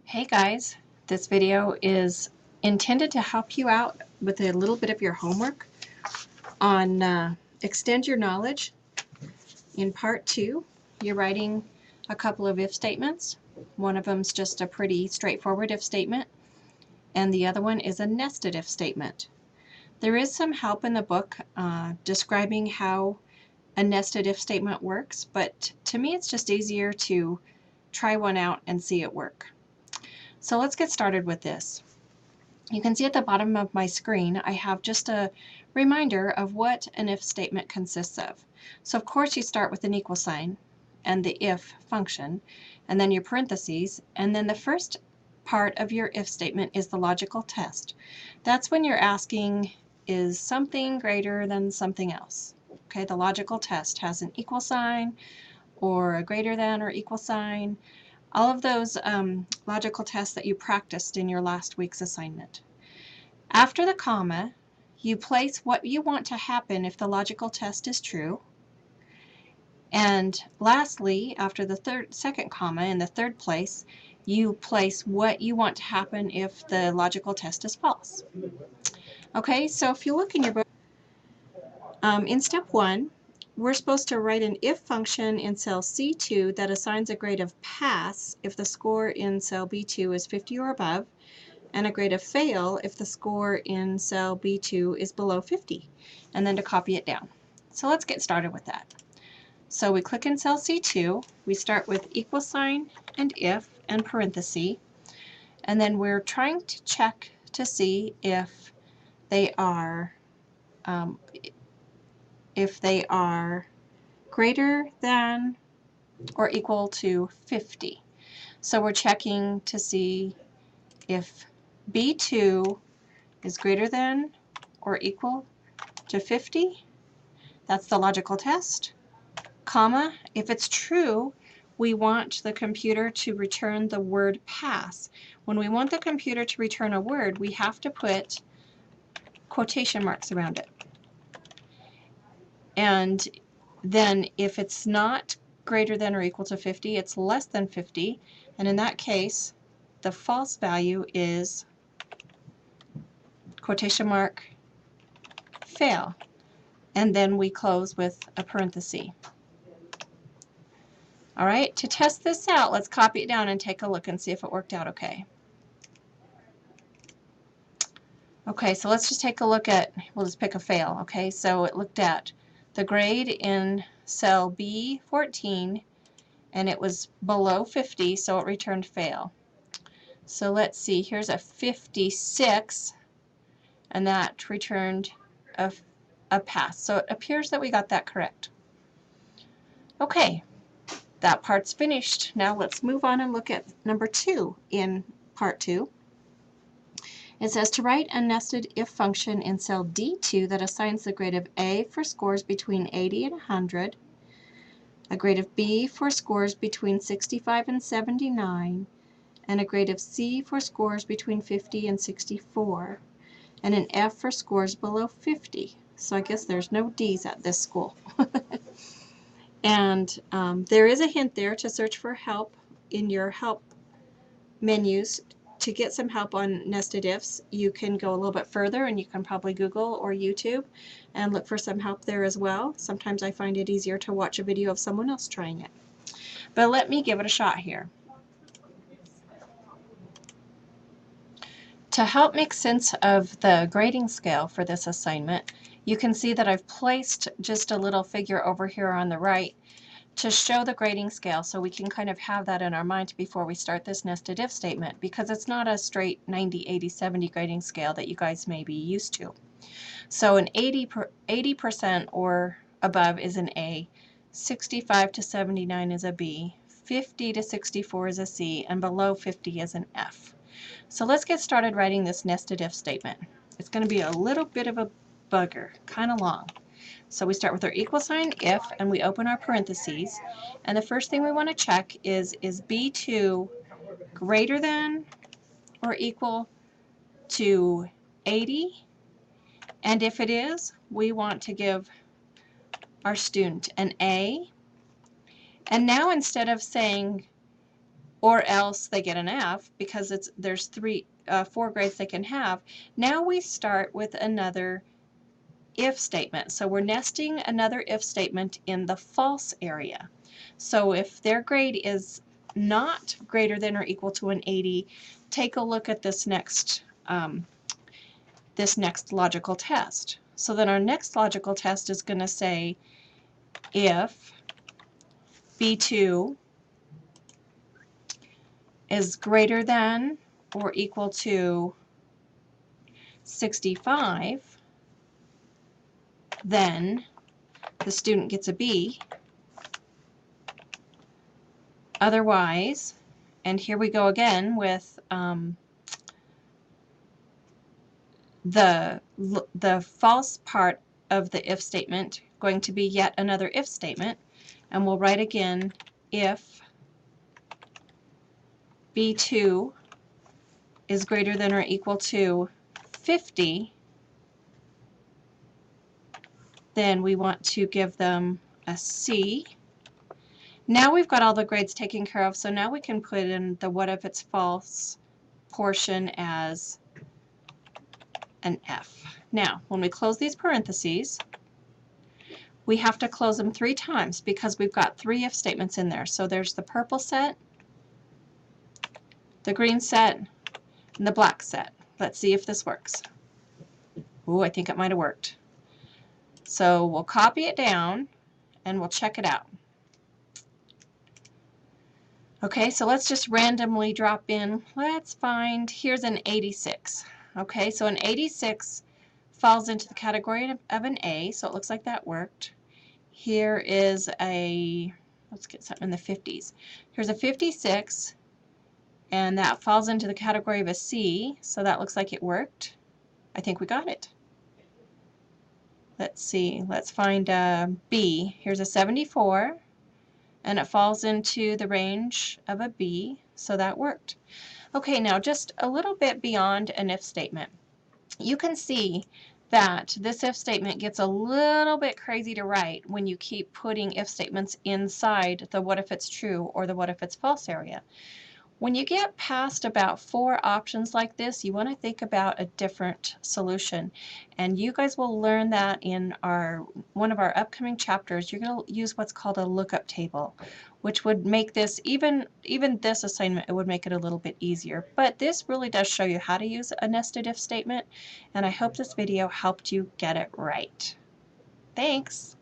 Hey guys, this video is intended to help you out with a little bit of your homework on extend your knowledge. In part 2, you're writing a couple of if statements. One of them is just a pretty straightforward if statement, and the other one is a nested if statement. There is some help in the book describing how a nested if statement works, but to me it's just easier to try one out and see it work. So let's get started with this. You can see at the bottom of my screen I have just a reminder of what an if statement consists of. So of course you start with an equal sign and the if function, and then your parentheses, and then the first part of your if statement is the logical test. That's when you're asking, is something greater than something else? Okay, the logical test has an equal sign or a greater than or equal sign. All of those logical tests that you practiced in your last week's assignment. After the comma, you place what you want to happen if the logical test is true. And lastly, after the second comma in the third place, you place what you want to happen if the logical test is false. Okay, so if you look in your book, in step 1, we're supposed to write an if function in cell C2 that assigns a grade of pass if the score in cell B2 is 50 or above, and a grade of fail if the score in cell B2 is below 50, and then to copy it down. So let's get started with that. So we click in cell C2, we start with equal sign and if and parenthesis, and then we're trying to check to see if they are greater than or equal to 50. So we're checking to see if B2 is greater than or equal to 50. That's the logical test. Comma, if it's true, we want the computer to return the word pass. When we want the computer to return a word, we have to put quotation marks around it. And then if it's not greater than or equal to 50, it's less than 50, and in that case, the false value is quotation mark fail, and then we close with a parenthesis. All right, to test this out, let's copy it down and take a look and see if it worked out okay. Okay, so let's just take a look at, we'll just pick a fail, okay? So it looked at the grade in cell B14, and it was below 50, so it returned fail. So let's see, here's a 56, and that returned a pass. So it appears that we got that correct. Okay, that part's finished. Now let's move on and look at number 2 in part 2. It says to write a nested if function in cell D2 that assigns the grade of A for scores between 80 and 100, a grade of B for scores between 65 and 79, and a grade of C for scores between 50 and 64, and an F for scores below 50. So I guess there's no D's at this school. And there is a hint there to search for help in your help menus. To get some help on nested ifs, you can go a little bit further and you can probably Google or YouTube and look for some help there as well. Sometimes I find it easier to watch a video of someone else trying it. But let me give it a shot here. To help make sense of the grading scale for this assignment, you can see that I've placed just a little figure over here on the right to show the grading scale, so we can kind of have that in our mind before we start this nested if statement, because it's not a straight 90, 80, 70 grading scale that you guys may be used to. So an 80% or above is an A, 65 to 79 is a B, 50 to 64 is a C, and below 50 is an F. So let's get started writing this nested if statement. It's going to be a little bit of a bugger, kind of long. So we start with our equal sign, if, and we open our parentheses. And the first thing we want to check is B2 greater than or equal to 80? And if it is, we want to give our student an A. And now instead of saying or else they get an F because there's 4 grades they can have. Now we start with another if statement. So we're nesting another if statement in the false area. So if their grade is not greater than or equal to an 80, take a look at this next logical test. So then our next logical test is going to say if B2 is greater than or equal to 65, then the student gets a B. Otherwise, and here we go again with the false part of the if statement going to be yet another if statement, and we'll write again if B2 is greater than or equal to 50, then we want to give them a C. Now we've got all the grades taken care of, so now we can put in the what if it's false portion as an F. Now, when we close these parentheses, we have to close them 3 times because we've got 3 if statements in there. So there's the purple set, the green set, and the black set. Let's see if this works. Ooh, I think it might have worked. So we'll copy it down and we'll check it out. Okay, so let's just randomly drop in. Let's find, here's an 86. Okay, so an 86 falls into the category of an A, so it looks like that worked. Here is a, let's get something in the 50s. Here's a 56, and that falls into the category of a C, so that looks like it worked. I think we got it. Let's see, let's find a B. Here's a 74, and it falls into the range of a B, so that worked. Okay, now just a little bit beyond an if statement. You can see that this if statement gets a little bit crazy to write when you keep putting if statements inside the what if it's true or the what if it's false area. When you get past about 4 options like this, you want to think about a different solution. And you guys will learn that in one of our upcoming chapters. You're going to use what's called a lookup table, which would make this, even this assignment, it would make it a little bit easier. But this really does show you how to use a nested if statement, and I hope this video helped you get it right. Thanks!